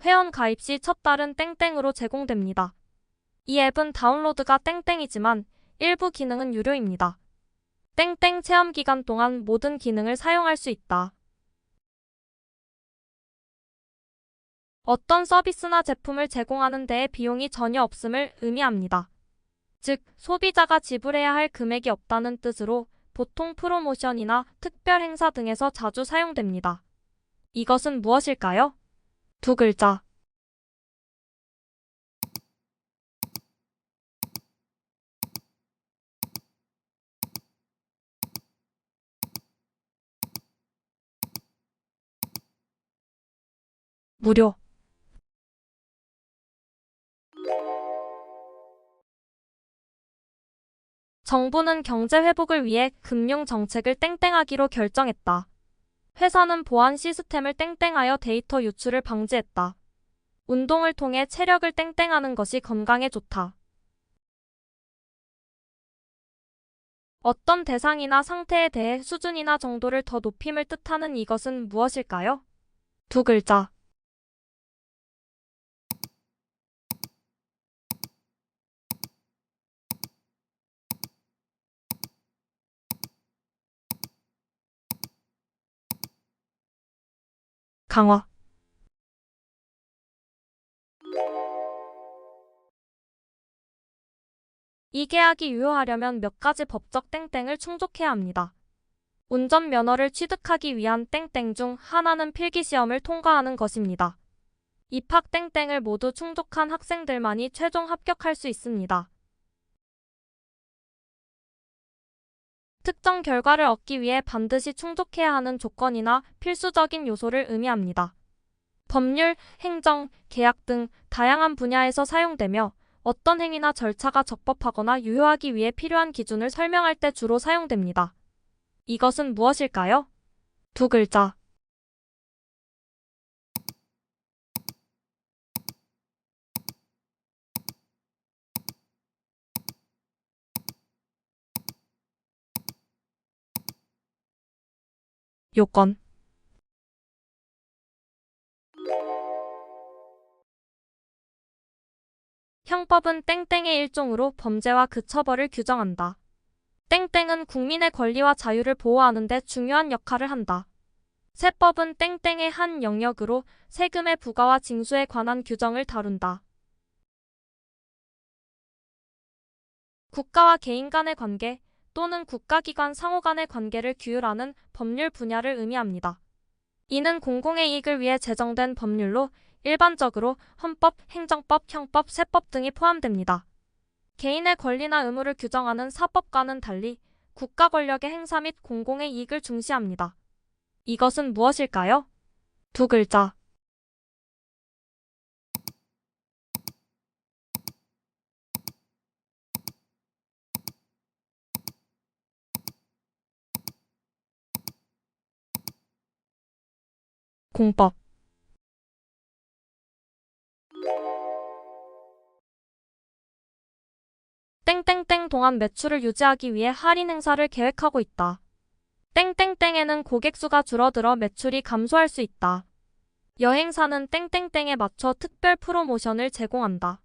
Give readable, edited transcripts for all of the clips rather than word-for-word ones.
회원 가입 시 첫 달은 땡땡으로 제공됩니다. 이 앱은 다운로드가 땡땡이지만 일부 기능은 유료입니다. 땡땡 체험 기간 동안 모든 기능을 사용할 수 있다. 어떤 서비스나 제품을 제공하는 데에 비용이 전혀 없음을 의미합니다. 즉, 소비자가 지불해야 할 금액이 없다는 뜻으로 보통 프로모션이나 특별 행사 등에서 자주 사용됩니다. 이것은 무엇일까요? 두 글자. 무료. 정부는 경제 회복을 위해 금융 정책을 땡땡하기로 결정했다. 회사는 보안 시스템을 땡땡하여 데이터 유출을 방지했다. 운동을 통해 체력을 땡땡하는 것이 건강에 좋다. 어떤 대상이나 상태에 대해 수준이나 정도를 더 높임을 뜻하는 이것은 무엇일까요? 두 글자. 강화. 이 계약이 유효하려면 몇 가지 법적 땡땡을 충족해야 합니다. 운전면허를 취득하기 위한 땡땡 중 하나는 필기시험을 통과하는 것입니다. 입학 땡땡을 모두 충족한 학생들만이 최종 합격할 수 있습니다. 특정 결과를 얻기 위해 반드시 충족해야 하는 조건이나 필수적인 요소를 의미합니다. 법률, 행정, 계약 등 다양한 분야에서 사용되며 어떤 행위나 절차가 적법하거나 유효하기 위해 필요한 기준을 설명할 때 주로 사용됩니다. 이것은 무엇일까요? 두 글자. 요건. 형법은 땡땡의 일종으로 범죄와 그 처벌을 규정한다. 땡땡은 국민의 권리와 자유를 보호하는 데 중요한 역할을 한다. 세법은 땡땡의 한 영역으로 세금의 부과와 징수에 관한 규정을 다룬다. 국가와 개인 간의 관계 또는 국가기관 상호 간의 관계를 규율하는 법률 분야를 의미합니다. 이는 공공의 이익을 위해 제정된 법률로 일반적으로 헌법, 행정법, 형법, 세법 등이 포함됩니다. 개인의 권리나 의무를 규정하는 사법과는 달리 국가 권력의 행사 및 공공의 이익을 중시합니다. 이것은 무엇일까요? 두 글자. 공법. 땡땡땡 동안 매출을 유지하기 위해 할인 행사를 계획하고 있다. 땡땡땡에는 고객 수가 줄어들어 매출이 감소할 수 있다. 여행사는 땡땡땡에 맞춰 특별 프로모션을 제공한다.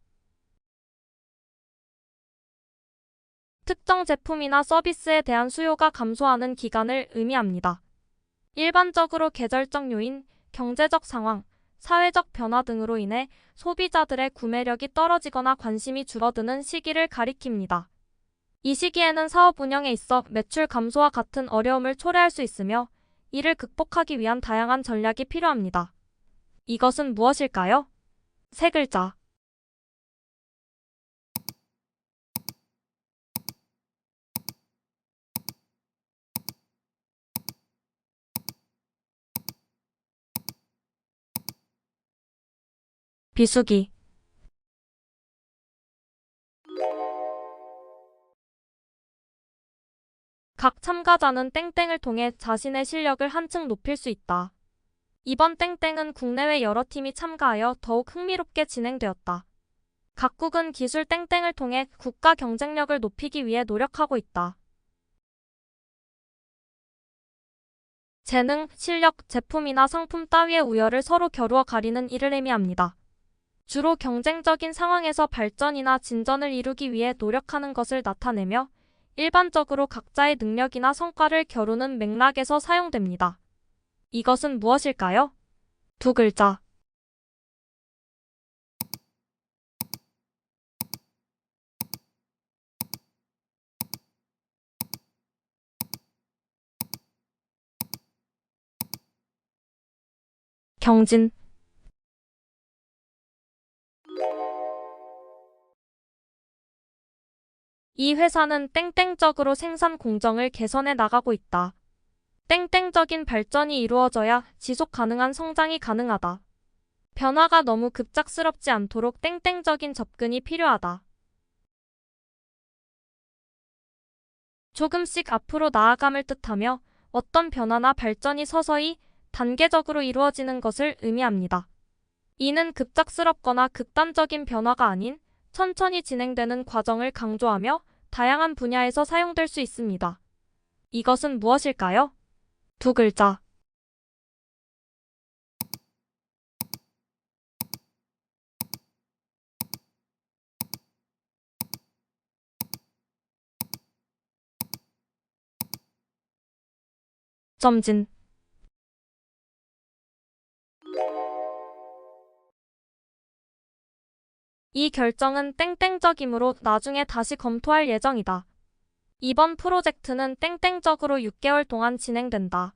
특정 제품이나 서비스에 대한 수요가 감소하는 기간을 의미합니다. 일반적으로 계절적 요인, 경제적 상황, 사회적 변화 등으로 인해 소비자들의 구매력이 떨어지거나 관심이 줄어드는 시기를 가리킵니다. 이 시기에는 사업 운영에 있어 매출 감소와 같은 어려움을 초래할 수 있으며 이를 극복하기 위한 다양한 전략이 필요합니다. 이것은 무엇일까요? 세 글자. 비수기. 각 참가자는 땡땡을 통해 자신의 실력을 한층 높일 수 있다. 이번 땡땡은 국내외 여러 팀이 참가하여 더욱 흥미롭게 진행되었다. 각국은 기술 땡땡을 통해 국가 경쟁력을 높이기 위해 노력하고 있다. 재능, 실력, 제품이나 상품 따위의 우열을 서로 겨루어 가리는 이를 의미합니다. 주로 경쟁적인 상황에서 발전이나 진전을 이루기 위해 노력하는 것을 나타내며 일반적으로 각자의 능력이나 성과를 겨루는 맥락에서 사용됩니다. 이것은 무엇일까요? 두 글자. 경진. 이 회사는 땡땡적으로 생산 공정을 개선해 나가고 있다. 땡땡적인 발전이 이루어져야 지속 가능한 성장이 가능하다. 변화가 너무 급작스럽지 않도록 땡땡적인 접근이 필요하다. 조금씩 앞으로 나아감을 뜻하며 어떤 변화나 발전이 서서히 단계적으로 이루어지는 것을 의미합니다. 이는 급작스럽거나 극단적인 변화가 아닌 천천히 진행되는 과정을 강조하며 다양한 분야에서 사용될 수 있습니다. 이것은 무엇일까요? 두 글자. 점진. 이 결정은 땡땡적이므로 나중에 다시 검토할 예정이다. 이번 프로젝트는 땡땡적으로 6개월 동안 진행된다.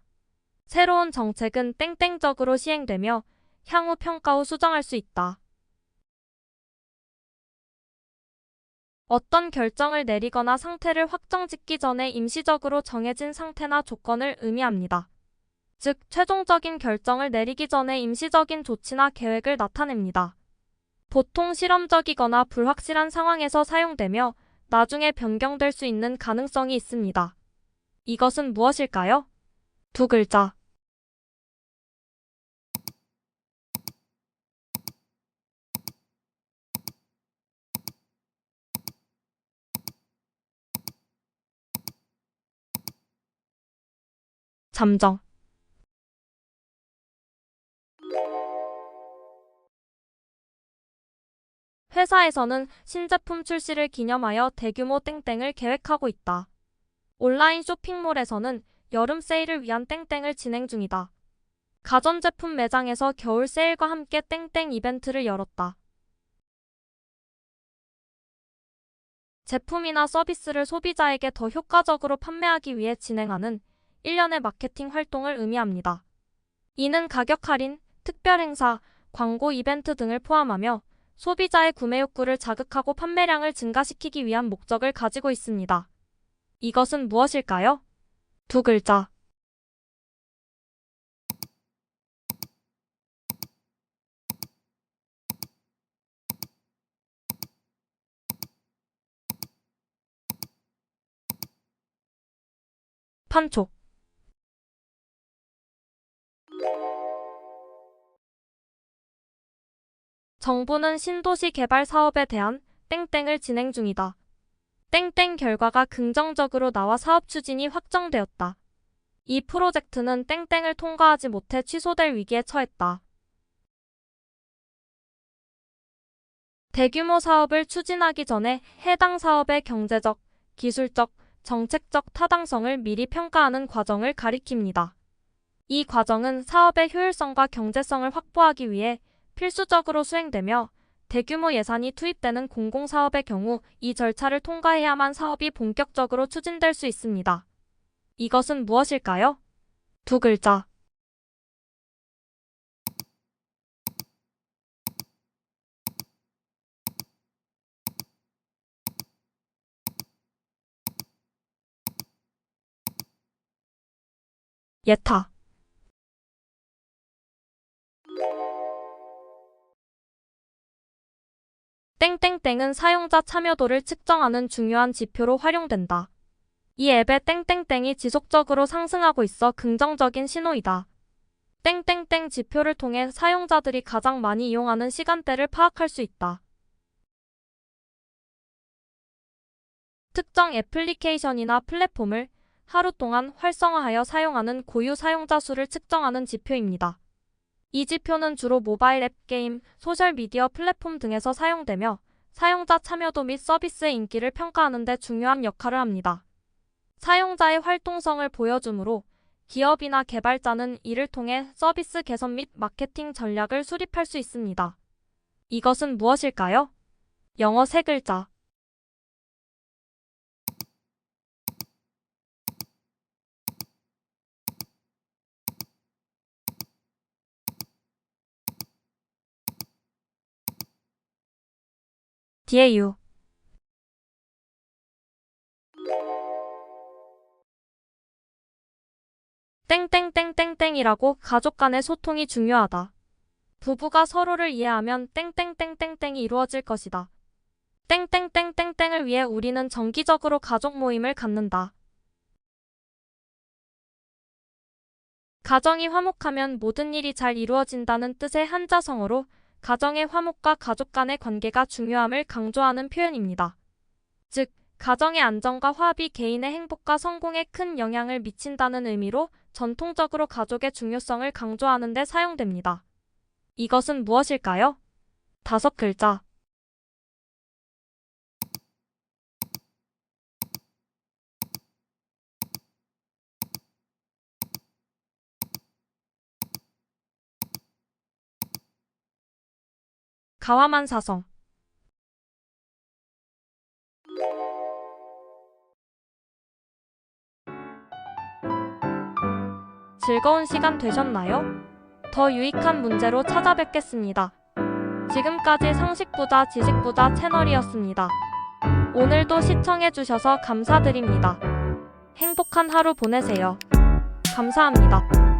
새로운 정책은 땡땡적으로 시행되며 향후 평가 후 수정할 수 있다. 어떤 결정을 내리거나 상태를 확정짓기 전에 임시적으로 정해진 상태나 조건을 의미합니다. 즉, 최종적인 결정을 내리기 전에 임시적인 조치나 계획을 나타냅니다. 보통 실험적이거나 불확실한 상황에서 사용되며 나중에 변경될 수 있는 가능성이 있습니다. 이것은 무엇일까요? 두 글자. 잠정. 회사에서는 신제품 출시를 기념하여 대규모 땡땡을 계획하고 있다. 온라인 쇼핑몰에서는 여름 세일을 위한 땡땡을 진행 중이다. 가전제품 매장에서 겨울 세일과 함께 땡땡 이벤트를 열었다. 제품이나 서비스를 소비자에게 더 효과적으로 판매하기 위해 진행하는 일련의 마케팅 활동을 의미합니다. 이는 가격 할인, 특별 행사, 광고 이벤트 등을 포함하며 소비자의 구매 욕구를 자극하고 판매량을 증가시키기 위한 목적을 가지고 있습니다. 이것은 무엇일까요? 두 글자. 판촉. 정부는 신도시 개발 사업에 대한 땡땡을 진행 중이다. 땡땡 결과가 긍정적으로 나와 사업 추진이 확정되었다. 이 프로젝트는 땡땡을 통과하지 못해 취소될 위기에 처했다. 대규모 사업을 추진하기 전에 해당 사업의 경제적, 기술적, 정책적 타당성을 미리 평가하는 과정을 가리킵니다. 이 과정은 사업의 효율성과 경제성을 확보하기 위해 필수적으로 수행되며 대규모 예산이 투입되는 공공사업의 경우 이 절차를 통과해야만 사업이 본격적으로 추진될 수 있습니다. 이것은 무엇일까요? 두 글자. 예타. 땡땡땡은 사용자 참여도를 측정하는 중요한 지표로 활용된다. 이 앱의 땡땡땡이 지속적으로 상승하고 있어 긍정적인 신호이다. 땡땡땡 지표를 통해 사용자들이 가장 많이 이용하는 시간대를 파악할 수 있다. 특정 애플리케이션이나 플랫폼을 하루 동안 활성화하여 사용하는 고유 사용자 수를 측정하는 지표입니다. 이 지표는 주로 모바일 앱, 게임, 소셜미디어 플랫폼 등에서 사용되며 사용자 참여도 및 서비스의 인기를 평가하는 데 중요한 역할을 합니다. 사용자의 활동성을 보여주므로 기업이나 개발자는 이를 통해 서비스 개선 및 마케팅 전략을 수립할 수 있습니다. 이것은 무엇일까요? 영어 세 글자. DAU. 땡땡땡땡땡이라고 가족 간의 소통이 중요하다. 부부가 서로를 이해하면 땡땡땡땡땡이 이루어질 것이다. 땡땡땡땡땡을 위해 우리는 정기적으로 가족 모임을 갖는다. 가정이 화목하면 모든 일이 잘 이루어진다는 뜻의 한자성어로 가정의 화목과 가족 간의 관계가 중요함을 강조하는 표현입니다. 즉, 가정의 안정과 화합이 개인의 행복과 성공에 큰 영향을 미친다는 의미로 전통적으로 가족의 중요성을 강조하는 데 사용됩니다. 이것은 무엇일까요? 5글자. 가와만사성. 즐거운 시간 되셨나요? 더 유익한 문제로 찾아뵙겠습니다. 지금까지 상식부자 지식부자 채널이었습니다. 오늘도 시청해주셔서 감사드립니다. 행복한 하루 보내세요. 감사합니다.